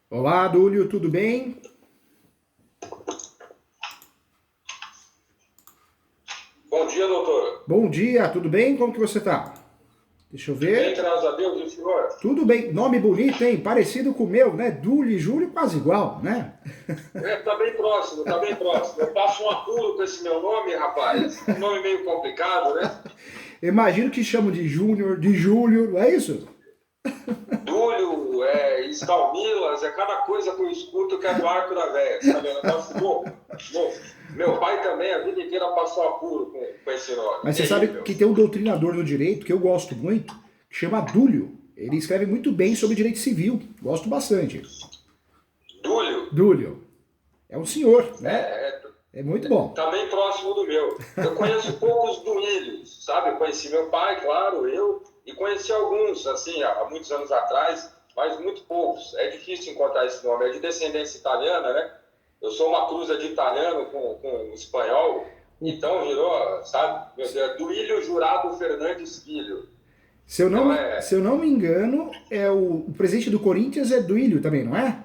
Olá, Dúlio, tudo bem? Bom dia, doutor. Bom dia, tudo bem? Como que você tá? Deixa eu Bem, ver. graças a Deus, e o senhor? Tudo bem. Nome bonito, hein? Parecido com o meu, né? Dúlio e Júlio quase igual, né? Tá bem próximo, tá bem próximo. Eu passo um apuro com esse meu nome, rapaz. Um nome meio complicado, né? Imagino que chamam de Júnior, de Júlio, não é isso? Dúlio, Escalmilas, é cada coisa que eu escuto que é do arco da véia, sabe? É um negócio louco, louco. Meu pai também, a vida inteira passou apuro com esse nome. Mas você sabe Terrível. que tem um doutrinador no direito que eu gosto muito, que chama Dúlio. Ele escreve muito bem sobre direito civil. Gosto bastante. Dúlio, Dúlio. É um senhor, é, né? é, É muito bom. tá bem próximo do meu. Eu conheço poucos duílios, sabe? Eu conheci meu pai, claro, eu, e conheci alguns, assim, há muitos anos atrás, mas muito poucos. É difícil encontrar esse nome. É de descendência italiana, né? Eu sou uma cruza de italiano com espanhol, O- então virou, sabe? Meu Deus, é Duílio Jurado Fernandes Filho. Então se é eu não me engano, o presidente do Corinthians é Duílio também, não é?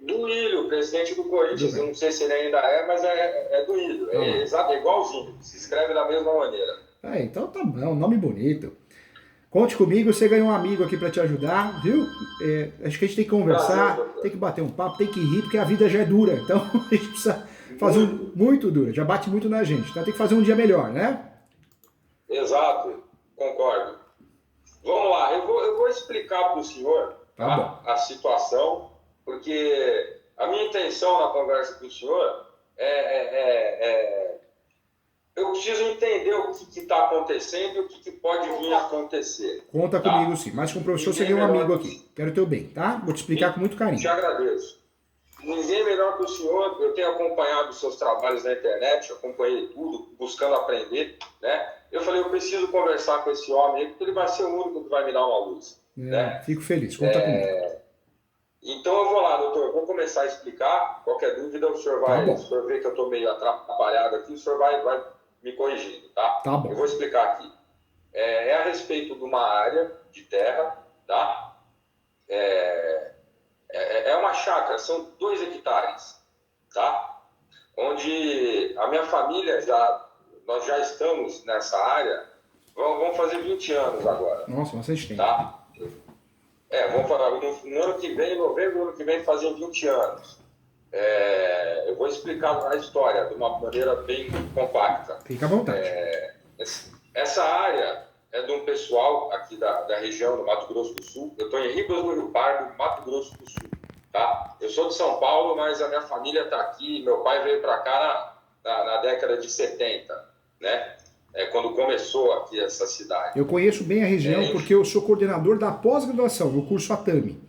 Duílio, presidente do Tudo Corinthians. Eu bem. não sei se ele ainda é, mas é Duílio. Olha É lá. exato, é igualzinho. Se escreve da mesma maneira. Ah, então tá bom, nome bonito. Conte comigo, você ganhou um amigo aqui para te ajudar, viu? Acho que a gente tem que Prazer, conversar, tem doutor. que bater um papo, tem que rir, porque a vida já é dura. Então a gente precisa fazer Muito. muito dura, já bate muito na gente. Então tem que fazer um dia melhor, né? Exato, concordo. Vamos lá, eu vou explicar para o senhor, Tá bom. tá, a situação, porque a minha intenção na conversa com o senhor é eu preciso entender o que está acontecendo e o que pode vir a acontecer, Conta comigo tá? sim. Mas com o professor você Ninguém ganhou um amigo melhor que aqui. Quero teu bem, tá? Vou te explicar com muito te carinho. agradeço. Ninguém melhor que o senhor. Eu tenho acompanhado os seus trabalhos na internet, acompanhei tudo, buscando aprender, né? Eu falei, eu preciso conversar com esse homem, porque ele vai ser o único que vai me dar uma luz, né? Fico feliz, conta comigo. Então eu vou lá, doutor, eu vou começar a explicar. Qualquer dúvida, Tá o bom, senhor vê que eu estou meio atrapalhado aqui, o senhor vai me corrigindo, tá? tá Eu bom. vou explicar aqui. É a respeito de uma área de terra, tá? É uma chácara, são 2 hectares, tá? Onde a minha família nós já estamos nessa área, vamos fazer 20 anos agora, Nossa, bastante tempo. tá? Vamos falar, no ano que vem, em novembro do ano que vem, fazem 20 anos. Eu vou explicar a história de uma maneira bem compacta. Fica à vontade. Essa área é de um pessoal aqui da região do Mato Grosso do Sul. Eu estou em Ribas do Rio Pardo, Mato Grosso do Sul. Tá? Eu sou de São Paulo, mas a minha família está aqui. Meu pai veio para cá na década de 70, né? Quando começou aqui essa cidade. Eu conheço bem a região porque eu sou coordenador da pós-graduação, no curso ATAMI.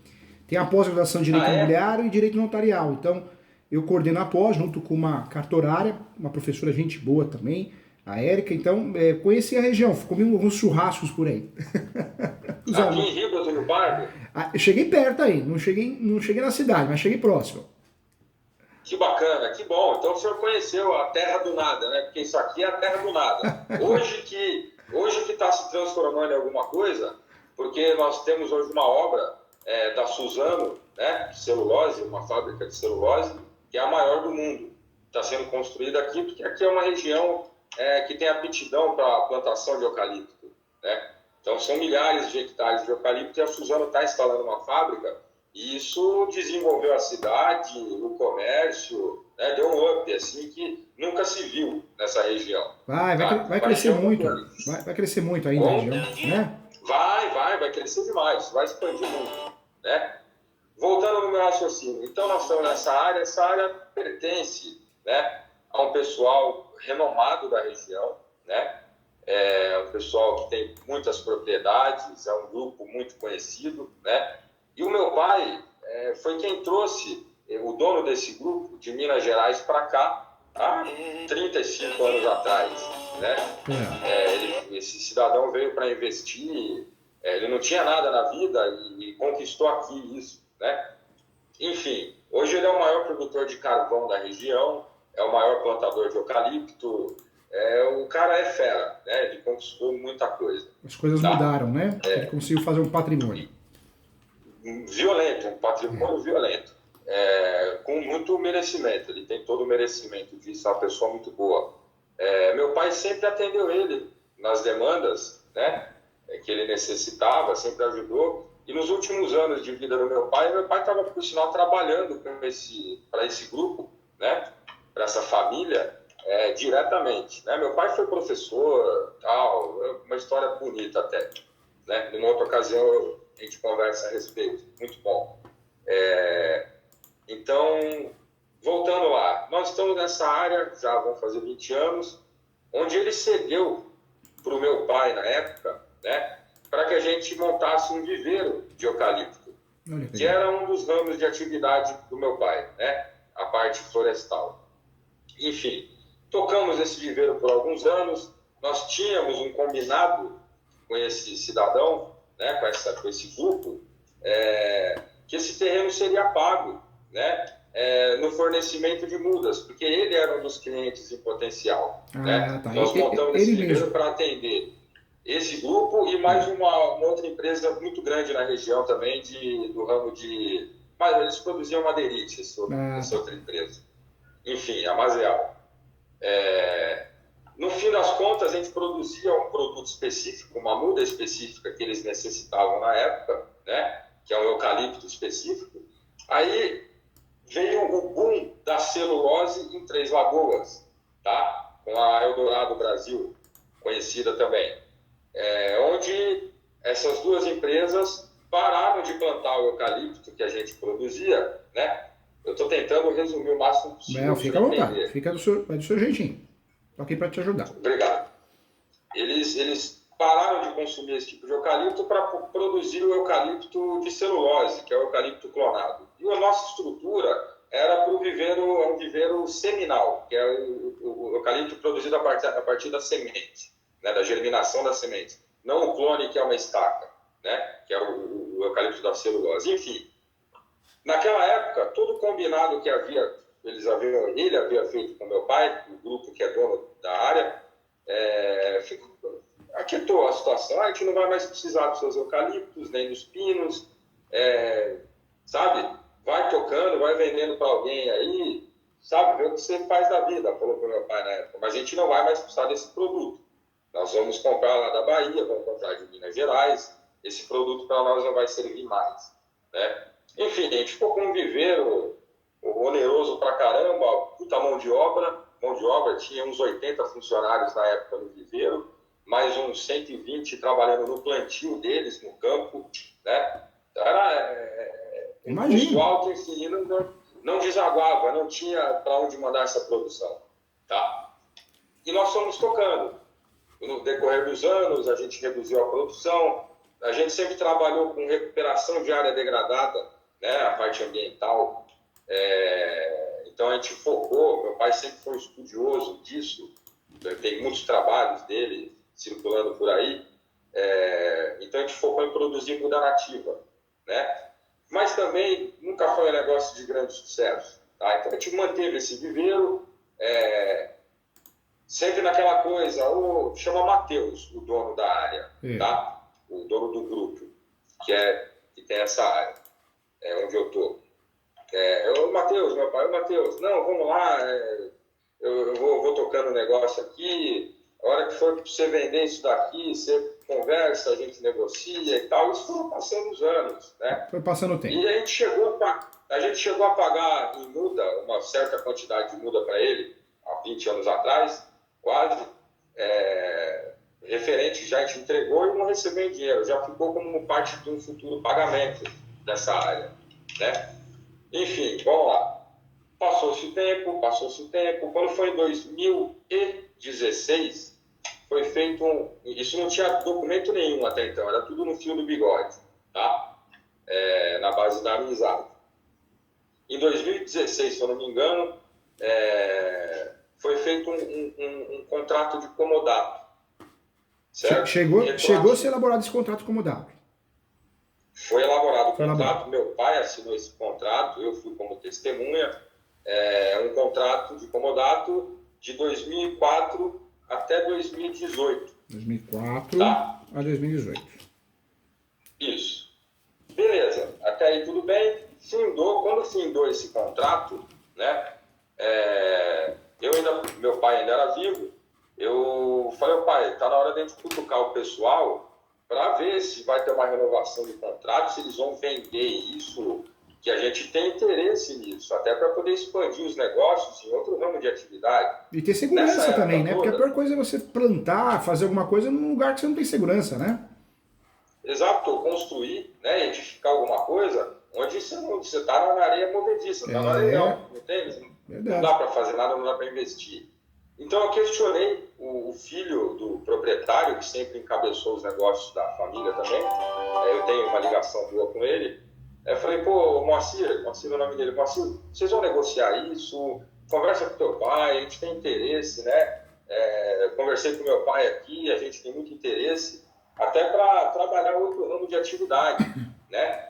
Tem a pós-graduação em Direito Ah, é? Imobiliário e Direito Notarial. Então, eu coordeno a pós junto com uma cartorária, uma professora gente boa também, a Érica. Então, conheci a região, comi uns churrascos por aí. Os Aqui alunos. em Ribas do Rio Pardo? Eu cheguei perto aí, não cheguei na cidade, mas cheguei próximo. Que bacana, que bom. Então o senhor conheceu a terra do nada, né? Porque isso aqui é a terra do nada. Hoje que está se transformando em alguma coisa, porque nós temos hoje uma obra da Suzano, né? De celulose, uma fábrica de celulose, que é a maior do mundo. Está sendo construída aqui, porque aqui é uma região que tem aptidão para a plantação de eucalipto, né? Então são milhares de hectares de eucalipto e a Suzano está instalando uma fábrica. E isso desenvolveu a cidade, o comércio, né? Deu um up assim que nunca se viu nessa região. Tá? Vai Uma crescer região muito. muito. Vai crescer muito ainda a Como? região, né? Vai crescer demais, vai expandir muito, né? Voltando no meu raciocínio, então nós estamos nessa área, essa área pertence, né, a um pessoal renomado da região, né? É um pessoal que tem muitas propriedades, é um grupo muito conhecido, né? E o meu pai foi quem trouxe o dono desse grupo de Minas Gerais para cá há 35 anos atrás, né? É. Esse cidadão veio para investir, ele não tinha nada na vida e conquistou aqui isso, né? Enfim, hoje ele é o maior produtor de carvão da região, é o maior plantador de eucalipto, o cara é fera, né? Ele conquistou muita coisa, As coisas tá? mudaram, né? Ele conseguiu fazer um patrimônio. Violento, um patrimônio violento. com muito merecimento. Ele tem todo o merecimento disso, é uma pessoa muito boa. Meu pai sempre atendeu ele nas demandas, né, que ele necessitava, sempre ajudou. E nos últimos anos de vida do meu pai estava, por sinal, trabalhando para esse grupo, né, para essa família, diretamente. Né? Meu pai foi professor, tal, uma história bonita até. Né? Numa outra ocasião a gente conversa a respeito, muito bom. Então, voltando lá, nós estamos nessa área, já vão fazer 20 anos, onde ele cedeu para o meu pai na época, né, para que a gente montasse um viveiro de eucalipto, que era um dos ramos de atividade do meu pai, né, a parte florestal. Enfim, tocamos esse viveiro por alguns anos, nós tínhamos um combinado com esse cidadão, né, com esse grupo, que esse terreno seria pago, né, no fornecimento de mudas, porque ele era um dos clientes em potencial. Né? Tá. Nós montamos esse viveiro para atender esse grupo e mais uma outra empresa muito grande na região também, do ramo de... Mas eles produziam madeirite, essa outra empresa. Enfim, a Mazeal. No fim das contas, a gente produzia um produto específico, uma muda específica que eles necessitavam na época, né? Que é um eucalipto específico. Aí veio o boom da celulose em Três Lagoas, tá? Com a Eldorado Brasil, conhecida também. Onde essas duas empresas pararam de plantar o eucalipto que a gente produzia, né? Eu estou tentando resumir o máximo possível. Não, fica à vontade, fica do seu jeitinho. Estou aqui para te ajudar. Obrigado. Eles pararam de consumir esse tipo de eucalipto para produzir o eucalipto de celulose, que é o eucalipto clonado. E a nossa estrutura era para um viveiro seminal, que é o eucalipto produzido a partir da semente, né, da germinação da semente. Não o clone, que é uma estaca, né, que é o eucalipto da celulose. Enfim, naquela época, todo o combinado que ele havia feito com meu pai, o grupo que é dono da área, aquietou a situação. A gente não vai mais precisar dos seus eucaliptos, nem dos pinos, sabe? Vai tocando, vai vendendo para alguém aí, sabe? Vê o que você faz da vida, falou para meu pai na época. Mas a gente não vai mais precisar desse produto. Nós vamos comprar lá da Bahia, vamos comprar de Minas Gerais. Esse produto para nós não vai servir mais, né? Enfim, a gente ficou com um viveiro oneroso pra caramba, puta mão de obra, tinha uns 80 funcionários na época no viveiro, mais uns 120 trabalhando no plantio deles, no campo, né? Era um custo alto, enfim, não desaguava, não tinha para onde mandar essa produção, tá? E nós fomos tocando. No decorrer dos anos, a gente reduziu a produção, a gente sempre trabalhou com recuperação de área degradada, né? A parte ambiental. Então a gente focou, meu pai sempre foi estudioso disso, tem muitos trabalhos dele circulando por aí, então a gente focou em produzir muda nativa, né? Mas também nunca foi um negócio de grande sucesso, tá? Então a gente manteve esse viveiro, sempre naquela coisa, chama Matheus, o dono da área, tá? O dono do grupo, que tem essa área, onde eu estou. O Matheus, meu pai, não, vamos lá, eu vou tocando um negócio aqui, a hora que for para você vender isso daqui, você conversa, a gente negocia e tal. Isso foram passando os anos, né? Foi passando o tempo. E a gente chegou a pagar em muda, uma certa quantidade de muda para ele, há 20 anos atrás, quase, referente, já a gente entregou e não recebeu em dinheiro, já ficou como parte de um futuro pagamento dessa área, né? Enfim, vamos lá. Passou-se o tempo. Quando foi em 2016, foi feito isso não tinha documento nenhum até então, era tudo no fio do bigode, tá? Na base da amizade. Em 2016, se eu não me engano, foi feito um contrato de comodato. Certo? Chegou a ser elaborado esse contrato de comodato. Foi elaborado o contrato, meu pai assinou esse contrato, eu fui como testemunha, um contrato de comodato de 2004 até 2018. 2004 tá? a 2018. Isso. Beleza, até aí tudo bem. quando findou esse contrato, né, meu pai ainda era vivo, eu falei, pai, tá na hora de a gente cutucar o pessoal para ver se vai ter uma renovação de contrato, se eles vão vender isso, que a gente tem interesse nisso, até para poder expandir os negócios em outro ramo de atividade. E ter segurança também, né? Porque a pior coisa é você plantar, fazer alguma coisa num lugar que você não tem segurança, né? Exato, construir, né, edificar alguma coisa onde você está na areia movediça, está na areia não tem? Não dá para fazer nada, não dá para investir. Então eu questionei o filho do proprietário, que sempre encabeçou os negócios da família também, eu tenho uma ligação boa com ele. Eu falei, pô, Moacir é o nome dele, Moacir, vocês vão negociar isso? Conversa com teu pai, a gente tem interesse, né? Conversei com meu pai aqui, a gente tem muito interesse, até para trabalhar outro ramo de atividade, né?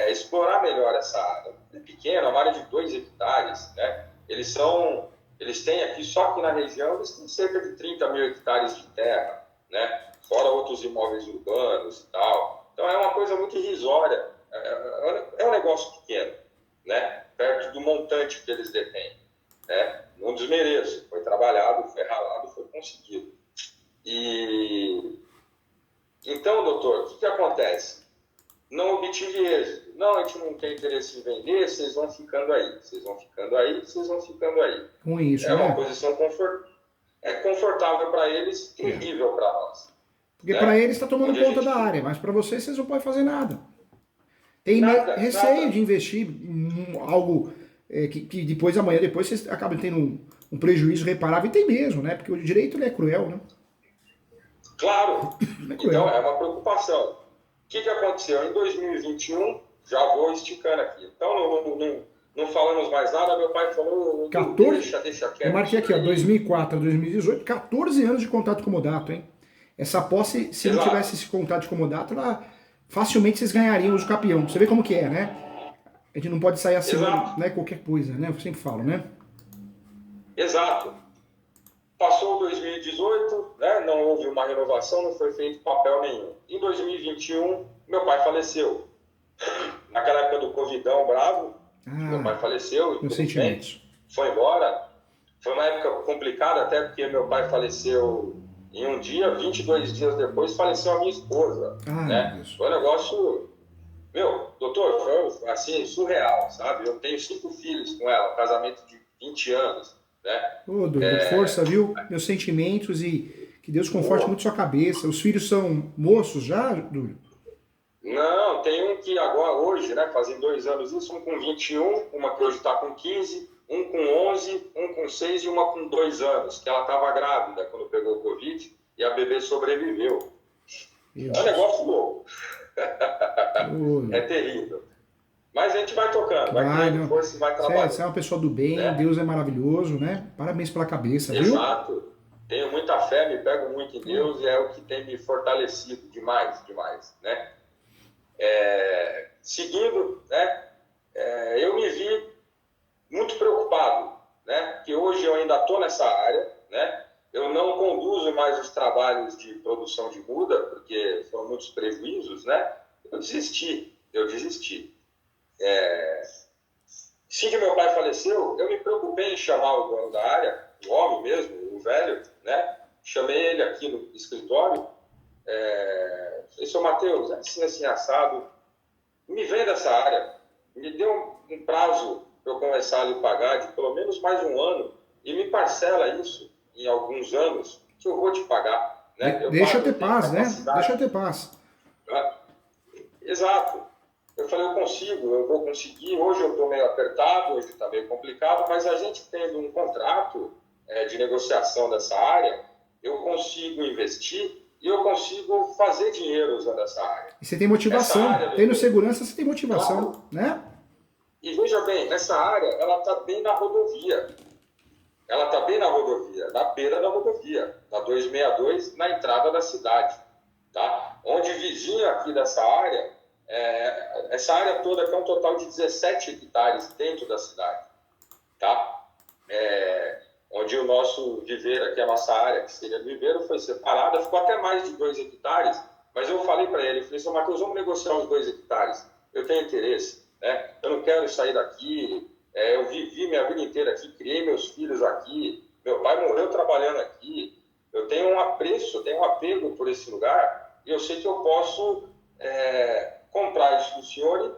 Explorar melhor essa área. É pequena, uma área de 2 hectares, né? Eles têm aqui, só que na região, eles têm cerca de 30 mil hectares de terra, né? Fora outros imóveis urbanos e tal. Então é uma coisa muito irrisória. É um negócio pequeno, né? Perto do montante que eles detêm, né? Não desmereço, foi trabalhado, foi ralado, foi conseguido. Então, doutor, o que acontece? Não obtive êxito. Não, a gente não tem interesse em vender, vocês vão ficando aí. Vocês vão ficando aí, vocês vão ficando aí. Com isso, uma posição confortável para eles, terrível para nós. Porque para eles está tomando conta da área, mas para vocês não podem fazer nada. Tem receio de investir em algo que depois, amanhã, depois vocês acabam tendo um prejuízo reparável, e tem mesmo, né? Porque o direito ele é cruel, né? Claro, então é uma preocupação. O que aconteceu? Em 2021, já vou esticando aqui. Então não falamos mais nada, meu pai falou, 14, deixa quieto. Eu marquei aqui, ó, 2004 a 2018, 14 anos de contrato de comodato, hein? Essa posse, se não tivesse esse contrato de comodato, facilmente vocês ganhariam o campeão. Você vê como que é, né? A gente não pode sair assinando, né, qualquer coisa, né? Eu sempre falo, né? Exato. Passou 2018, né? Não houve uma renovação, não foi feito papel nenhum. Em 2021, meu pai faleceu. Naquela época do Covidão bravo, meu pai faleceu. Meus sentimentos. Foi embora. Foi uma época complicada, até porque meu pai faleceu em um dia, 22 dias depois, faleceu a minha esposa. Né? Foi um negócio... doutor, foi assim, surreal, sabe? Eu tenho 5 filhos com ela, um casamento de 20 anos. Né? Dúlio, força, viu? Meus sentimentos e que Deus conforte muito sua cabeça. Os filhos são moços já, Dúlio? Não, tem um que agora, hoje, né, fazem 2 anos isso, um com 21, uma que hoje está com 15, um com 11, um com 6 e uma com 2 anos, que ela estava grávida quando pegou o Covid e a bebê sobreviveu. É um negócio louco. É terrível. Mas a gente vai tocando, vai tendo força e vai trabalhando. Você é uma pessoa do bem, né? Deus é maravilhoso, né? Parabéns pela cabeça, viu? Exato. Tenho muita fé, me pego muito em Deus e é o que tem me fortalecido demais, né? Seguindo, né? Eu me vi muito preocupado, né? Porque hoje eu ainda estou nessa área, né? Eu não conduzo mais os trabalhos de produção de muda, porque foram muitos prejuízos, né? Eu desisti. Assim que meu pai faleceu, eu me preocupei em chamar o dono da área, o homem mesmo, o velho, né? Chamei ele aqui no escritório. Falei, seu Matheus, assim assado, me venda essa área, me dê um prazo para eu começar a lhe pagar de pelo menos mais 1 ano e me parcela isso em alguns anos que eu vou te pagar. Né? Deixa eu ter paz, né? Deixa eu ter paz. Exato. Eu falei, eu vou conseguir. Hoje eu estou meio apertado, hoje está meio complicado, mas a gente tendo um contrato de negociação dessa área, eu consigo investir e eu consigo fazer dinheiro usando essa área. E você tem motivação. Tendo segurança, você tem motivação, claro. Né? E veja bem, essa área, ela está bem na rodovia. Ela está bem na rodovia, na beira da rodovia, na 262, na entrada da cidade. Tá? Onde vizinho aqui dessa área, essa área toda que é um total de 17 hectares dentro da cidade. Tá? Onde o nosso viveiro, aqui a nossa área, que seria do viveiro, foi separada, ficou até mais de 2 hectares, mas eu falei para ele, falei, seu Matheus, vamos negociar os 2 hectares, eu tenho interesse, né? Eu não quero sair daqui, eu vivi minha vida inteira aqui, criei meus filhos aqui, meu pai morreu trabalhando aqui, eu tenho um apreço, tenho um apego por esse lugar, e eu sei que eu posso comprar isso do senhor e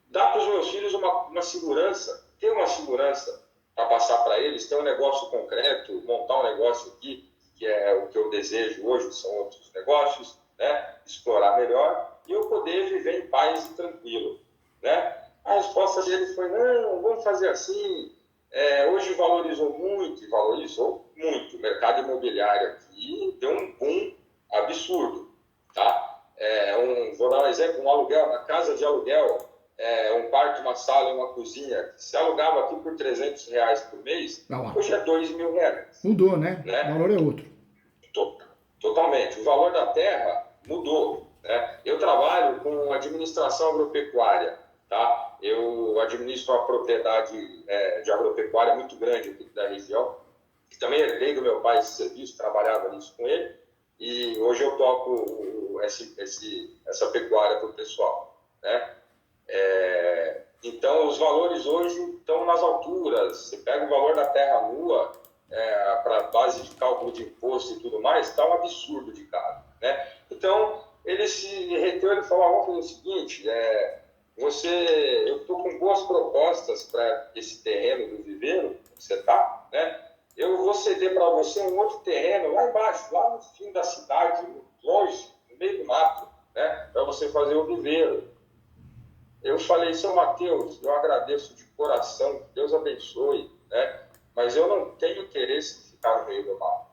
dar para os meus filhos uma segurança, ter uma segurança para passar para eles, ter um negócio concreto, montar um negócio aqui, que é o que eu desejo hoje, são outros negócios, né? Explorar melhor, e eu poder viver em paz e tranquilo, né? A resposta dele foi, não, vamos fazer assim, hoje valorizou muito o mercado imobiliário aqui, deu um boom absurdo, tá? Vou dar um exemplo, um aluguel, uma casa de aluguel, um quarto, uma sala e uma cozinha, que se alugava aqui por R$300 por mês, hoje é R$2.000. Mudou, né? O valor é outro. Totalmente. O valor da terra mudou, né? Eu trabalho com administração agropecuária, tá? Eu administro uma propriedade de agropecuária muito grande aqui da região, que também herdei do meu pai esse serviço, trabalhava nisso com ele, e hoje eu toco essa pecuária para o pessoal, né? Então, os valores hoje estão nas alturas. Você pega o valor da terra nua, para base de cálculo de imposto e tudo mais, está um absurdo de caro, né? Então, ele se reteu, ele falou, vamos fazer o seguinte, eu estou com boas propostas para esse terreno do viveiro, que você está, né? Eu vou ceder para você um outro terreno lá embaixo, lá no fim da cidade, longe, no meio do mato, né? Para você fazer o viveiro. Eu falei, seu Matheus, eu agradeço de coração, que Deus abençoe, né? Mas eu não tenho interesse em ficar no meio do mato,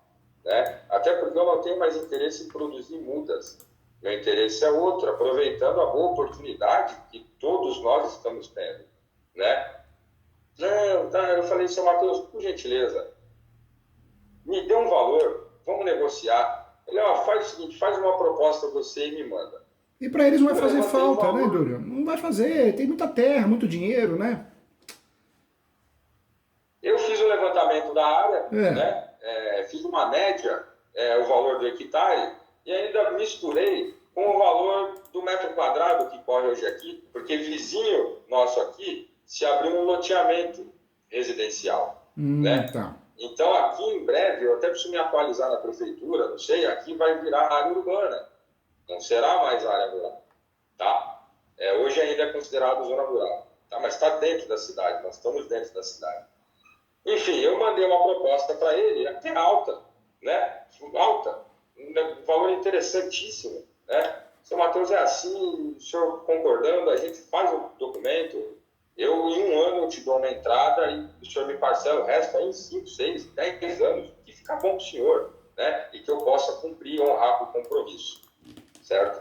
né? Até porque eu não tenho mais interesse em produzir mudas. Meu interesse é outro, aproveitando a boa oportunidade que todos nós estamos tendo, né? Não, tá, eu falei, seu Matheus, por gentileza, me dê um valor, vamos negociar. Ele, faz o seguinte, faz uma proposta você e me manda. E para eles não vai fazer falta, né, Dúlio? Não vai fazer, tem muita terra, muito dinheiro, né? Eu fiz o levantamento da área, né? Fiz uma média, o valor do hectare, e ainda misturei com o valor do metro quadrado que corre hoje aqui, porque vizinho nosso aqui se abriu um loteamento residencial, né? Tá. Então, aqui em breve, eu até preciso me atualizar na prefeitura, não sei, aqui vai virar área urbana, não será mais área rural, tá? Hoje ainda é considerado zona rural, tá? Mas está dentro da cidade, nós estamos dentro da cidade. Enfim, eu mandei uma proposta para ele, até alta, né? Alta, um valor interessantíssimo, né? Seu Matheus, é assim, o senhor concordando, a gente faz o documento, em um ano eu te dou uma entrada e o senhor me parcela o resto aí em 5, 6, 10 anos, que fica bom para o senhor, né? E que eu possa cumprir, honrar o compromisso, certo?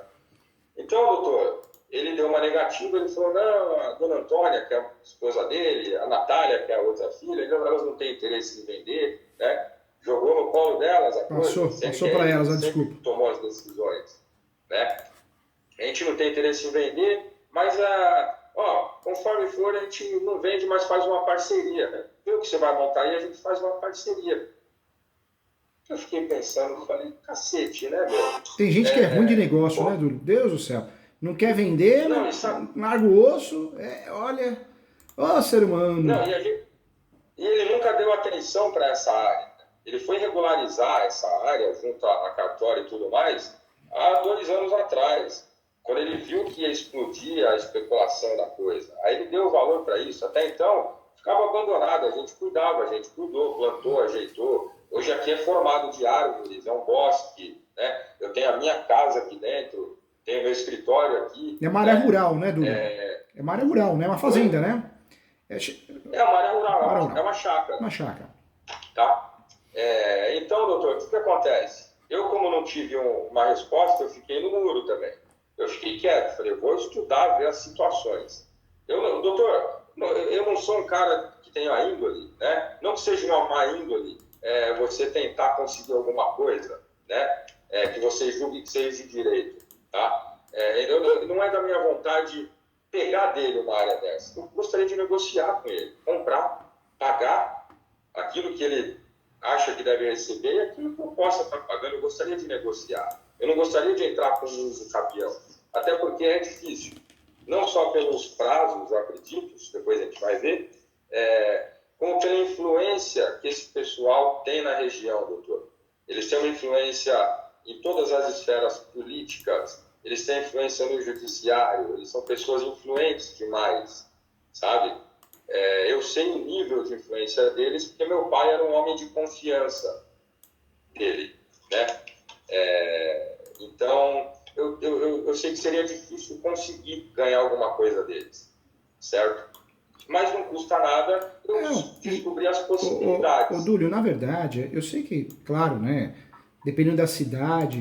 Então, doutor, ele deu uma negativa, ele falou, não, a dona Antônia, que é a esposa dele, a Natália, que é a outra filha, elas não têm interesse em vender, né? Jogou no colo delas a coisa. Passou para elas, a desculpa. Tomou as decisões, né? A gente não tem interesse em vender, mas, conforme for, a gente não vende, mas faz uma parceria. Vê o que você vai montar aí, a gente faz uma parceria. Eu fiquei pensando, falei, cacete, né, meu? Tem gente que é ruim de negócio, né, Dúlio? Deus do céu. Não quer vender, larga o osso, olha, ser humano. Não, e ele nunca deu atenção para essa área. Ele foi regularizar essa área junto à cartório e tudo mais há 2 anos atrás, quando ele viu que ia explodir a especulação da coisa. Aí ele deu valor para isso. Até então, ficava abandonado, a gente cuidava, a gente cuidou, plantou, ajeitou. Hoje aqui é formado de árvores, é um bosque, né? Eu tenho a minha casa aqui dentro, tenho meu escritório aqui. É uma área rural, né, Dúlio? É uma área rural, né? É uma fazenda, né? É uma área rural, é uma chácara. Uma chácara. Tá? Então, doutor, o que acontece? Eu, como não tive uma resposta, eu fiquei no muro também. Eu fiquei quieto, falei, vou estudar, ver as situações. Doutor, eu não sou um cara que tenha a índole, né? Não que seja uma má índole, você tentar conseguir alguma coisa, né? Que você julgue que seja de direito, tá? Não é da minha vontade pegar dele uma área dessa. Eu gostaria de negociar com ele, comprar, pagar aquilo que ele acha que deve receber e aquilo que eu possa estar pagando. Eu gostaria de negociar. Eu não gostaria de entrar com um uso capião, até porque é difícil. não só pelos prazos, eu acredito, depois a gente vai ver, como pela influência que esse pessoal tem na região, doutor. Eles têm uma influência em todas as esferas políticas, eles têm influência no judiciário, eles são pessoas influentes demais, sabe? Eu sei o nível de influência deles, porque meu pai era um homem de confiança dele, né? Então, eu sei que seria difícil conseguir ganhar alguma coisa deles, certo? Mas não custa nada eu descobrir as possibilidades. Dúlio, na verdade, eu sei que, claro, né, dependendo da cidade,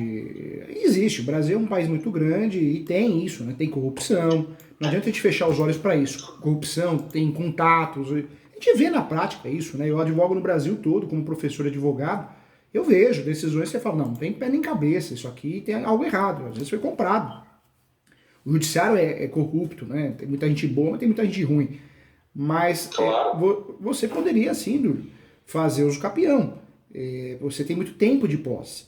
existe. O Brasil é um país muito grande e tem isso, né, tem corrupção. Não adianta a gente fechar os olhos para isso. Corrupção, tem contatos. A gente vê na prática isso, né? Eu advogo no Brasil todo como professor advogado. Eu vejo decisões que você fala, não tem pé nem cabeça, isso aqui tem algo errado. Às vezes foi comprado. O judiciário é corrupto, né? Tem muita gente boa, mas tem muita gente ruim. Mas claro. você poderia, sim, Dúlio, fazer uso capião. Você tem muito tempo de posse.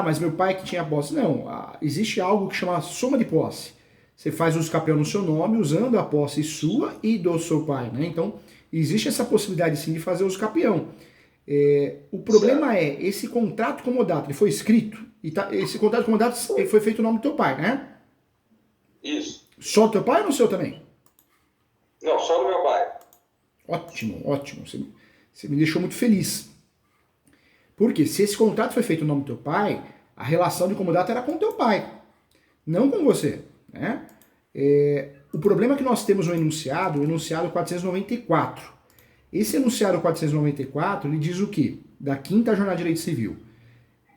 Mas meu pai que tinha posse. Não, existe algo que chama soma de posse. Você faz uso capião no seu nome, usando a posse sua e do seu pai, né? Então, existe essa possibilidade, sim, de fazer uso capião. O problema esse contrato comodato, ele foi escrito, esse contrato comodato foi feito no nome do teu pai, né? Isso. Só do teu pai ou no seu também? Não, só do meu pai. Ótimo, ótimo. Você me deixou muito feliz. Porque se esse contrato foi feito no nome do teu pai, a relação de comodato era com o teu pai, não com você, né? O problema é que nós temos um enunciado, o enunciado 494. Esse enunciado 494, ele diz o quê? Da 5ª Jornada de Direito Civil.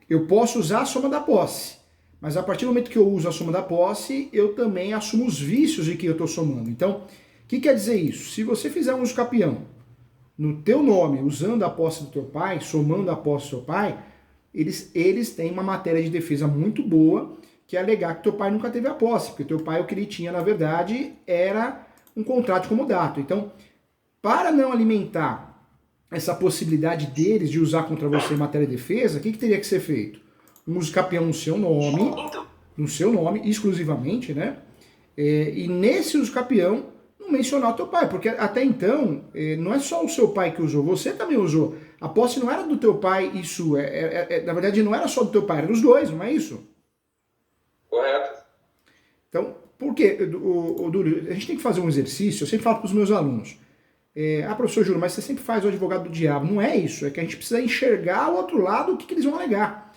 Eu posso usar a soma da posse, mas a partir do momento que eu uso a soma da posse, eu também assumo os vícios de que eu estou somando. Então, o que quer dizer isso? Se você fizer um uso capião no teu nome, usando a posse do teu pai, somando a posse do teu pai, eles têm uma matéria de defesa muito boa, que é alegar que teu pai nunca teve a posse, porque teu pai, o que ele tinha, na verdade, era um contrato de comodato. Então, para não alimentar essa possibilidade deles de usar contra você em matéria de defesa, o que teria que ser feito? Um uso capião no seu nome, exclusivamente, né? E nesse uso capião, não mencionar o teu pai, porque até então, não é só o seu pai que usou, você também usou. A posse não era do teu pai e sua, na verdade não era só do teu pai, era dos dois, não é isso? Correto. Então, por quê? Dúlio, a gente tem que fazer um exercício, eu sempre falo para os meus alunos, professor Júlio, mas você sempre faz o advogado do diabo. Não é isso, é que a gente precisa enxergar o outro lado, o que eles vão alegar.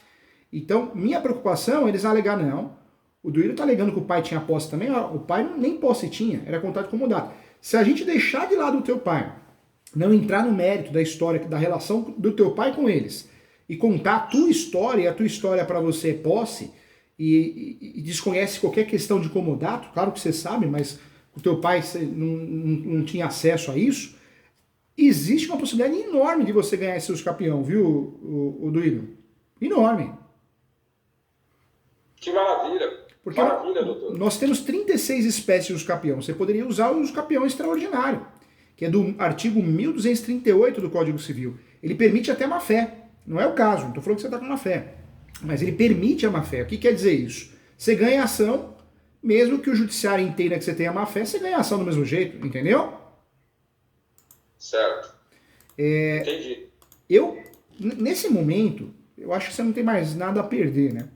Então, minha preocupação é eles alegar, não. O Duílio está alegando que o pai tinha posse também, o pai nem posse tinha, era contrato de comodato. Se a gente deixar de lado o teu pai, não entrar no mérito da história, da relação do teu pai com eles, e contar a tua história, e a tua história para você é posse, e desconhece qualquer questão de comodato, claro que você sabe, mas o teu pai não tinha acesso a isso, existe uma possibilidade enorme de você ganhar esse campeão, viu, o Duílio? Enorme. Que maravilha. Porque maravilha, doutor. Nós temos 36 espécies de usucapião. Você poderia usar o usucapião extraordinário, que é do artigo 1238 do Código Civil. Ele permite até má-fé. Não é o caso, não estou falando que você está com má-fé. Mas ele permite a má-fé. O que quer dizer isso? Você ganha ação, mesmo que o judiciário entenda que você tenha má-fé, você ganha ação do mesmo jeito, entendeu? Certo. Entendi. Nesse momento, eu acho que você não tem mais nada a perder, né?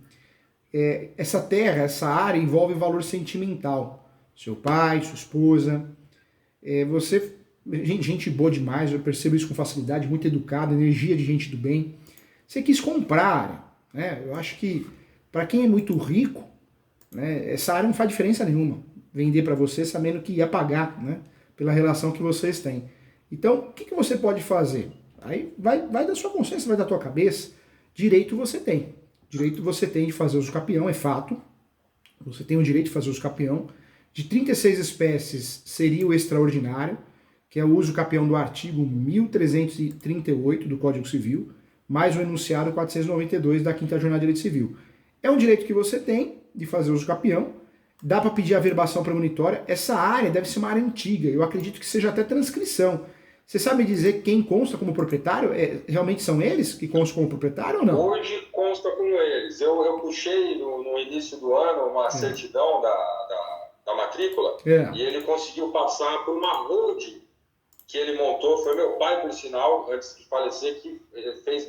Essa terra, essa área envolve valor sentimental. Seu pai, sua esposa, você, gente boa demais, eu percebo isso com facilidade, muito educada, energia de gente do bem. Você quis comprar, né? Eu acho que para quem é muito rico, né, essa área não faz diferença nenhuma. Vender para você sabendo que ia pagar, né, pela relação que vocês têm. Então, o que você pode fazer? Aí vai da sua consciência, vai da tua cabeça. Direito você tem. Direito você tem de fazer uso capião, é fato. Você tem o direito de fazer uso capião. De 36 espécies seria o extraordinário, que é o uso capião do artigo 1338 do Código Civil, mais o enunciado 492 da 5ª Jornada de Direito Civil. É um direito que você tem de fazer uso capião. Dá para pedir averbação premonitória. Essa área deve ser uma área antiga. Eu acredito que seja até transcrição. Você sabe dizer quem consta como proprietário? Realmente são eles que constam como proprietário ou não? Hoje consta com eles. Eu puxei no início do ano uma certidão da matrícula, É. e ele conseguiu passar por uma holding que ele montou. Foi meu pai, por sinal, antes de falecer, que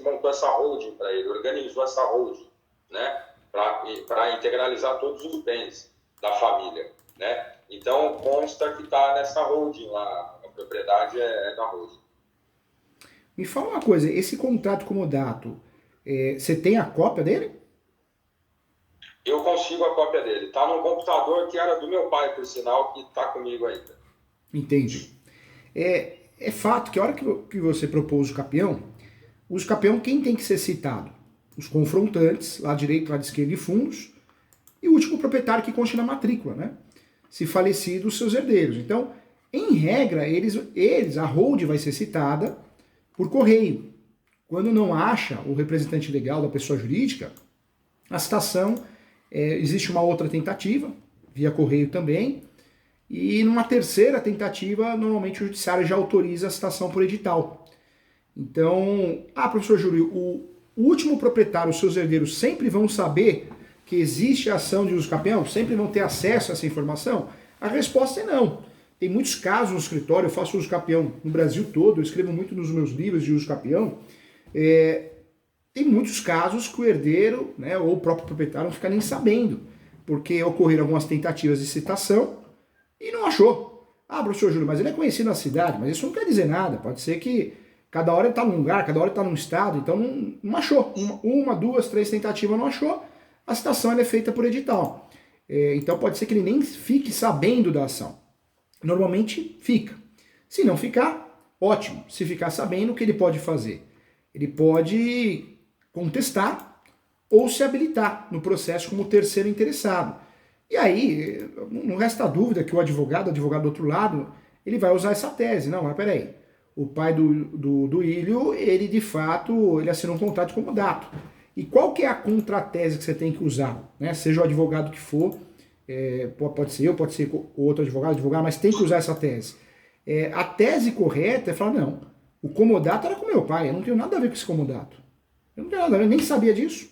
montou essa holding para ele, organizou essa holding, né, para integralizar todos os bens da família, né? Então consta que está nessa holding lá, a propriedade é da holding. Me fala uma coisa, esse contrato comodato, você tem a cópia dele? Eu consigo a cópia dele. Está num computador que era do meu pai, por sinal, que está comigo ainda. Entendi. É fato que a hora que você propôs o campeão quem tem que ser citado? Os confrontantes, lá direito, lá de esquerda e fundos, e o último proprietário que conste na matrícula, né? Se falecido, os seus herdeiros. Então, em regra, a hold vai ser citada por correio. Quando não acha o representante legal da pessoa jurídica, a citação, existe uma outra tentativa, via correio também, e numa terceira tentativa, normalmente o judiciário já autoriza a citação por edital. Então, professor Júlio, o último proprietário, os seus herdeiros, sempre vão saber que existe a ação de uso campeão? Sempre vão ter acesso a essa informação? A resposta é não. Tem muitos casos no escritório, eu faço uso campeão no Brasil todo, eu escrevo muito nos meus livros de uso campeão. Tem muitos casos que o herdeiro, né, ou o próprio proprietário não fica nem sabendo, porque ocorreram algumas tentativas de citação e não achou. Professor Júlio, mas ele é conhecido na cidade, mas isso não quer dizer nada. Pode ser que cada hora ele está num lugar, cada hora ele está num estado, então não achou. Uma, duas, três tentativas não achou, a citação é feita por edital. Então pode ser que ele nem fique sabendo da ação. Normalmente fica. Se não ficar, ótimo. Se ficar sabendo, o que ele pode fazer? Ele pode contestar ou se habilitar no processo como terceiro interessado. E aí, não resta dúvida que o advogado do outro lado, ele vai usar essa tese. Não, mas peraí, o pai do Ilho, ele de fato, ele assinou um contrato de comodato. E qual que é a contratese que você tem que usar? Né? Seja o advogado que for, pode ser eu, pode ser outro advogado, mas tem que usar essa tese. A tese correta é falar, não, o comodato era com meu pai, eu não tenho nada a ver com esse comodato. Eu não tenho nada a ver, eu nem sabia disso.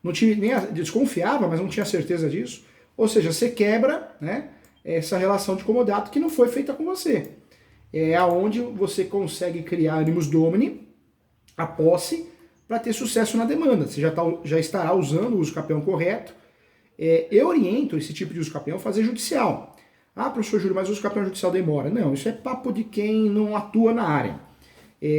Não tinha, desconfiava, mas não tinha certeza disso. Ou seja, você quebra, né, essa relação de comodato que não foi feita com você. É aonde você consegue criar animus domini, a posse, para ter sucesso na demanda. Você já estará usando o uso campeão correto. Eu oriento esse tipo de uso campeão a fazer judicial. Professor Júlio, mas o uso campeão judicial demora. Não, isso é papo de quem não atua na área.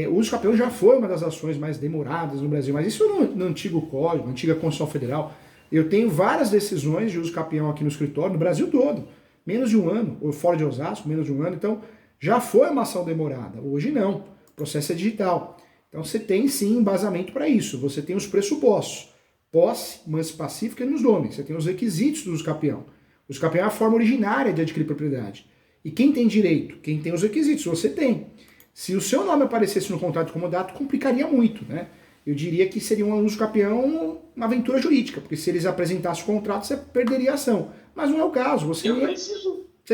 O uso campeão já foi uma das ações mais demoradas no Brasil, mas isso no antigo código, na antiga Constituição Federal. Eu tenho várias decisões de uso campeão aqui no escritório, no Brasil todo. Menos de um ano, ou fora de Osasco, menos de um ano. Então, já foi uma ação demorada. Hoje não. O processo é digital. Então, você tem sim embasamento para isso. Você tem os pressupostos. Posse, manse pacífica e nos nomes. Você tem os requisitos do uso campeão. O uso campeão é a forma originária de adquirir propriedade. E quem tem direito? Quem tem os requisitos? Você tem. Se o seu nome aparecesse no contrato de comodato, complicaria muito, né? Eu diria que seria um uso campeão uma aventura jurídica, porque se eles apresentassem o contrato, você perderia a ação. Mas não é o caso, você